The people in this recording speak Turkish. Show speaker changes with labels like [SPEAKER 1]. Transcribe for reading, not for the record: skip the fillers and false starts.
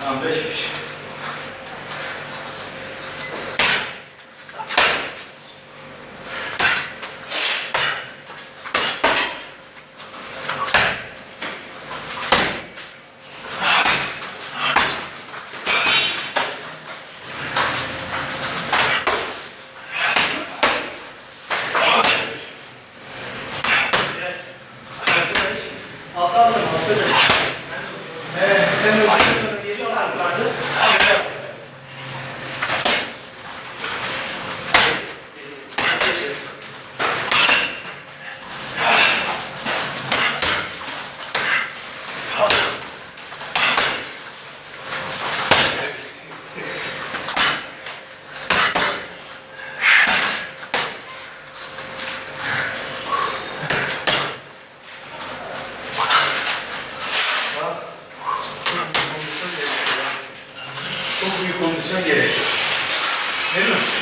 [SPEAKER 1] Tamam 5'miş. Altan mı? Sen öldürdün geliyorlar. Çok büyük kondisyon gerekiyor. Değil mi?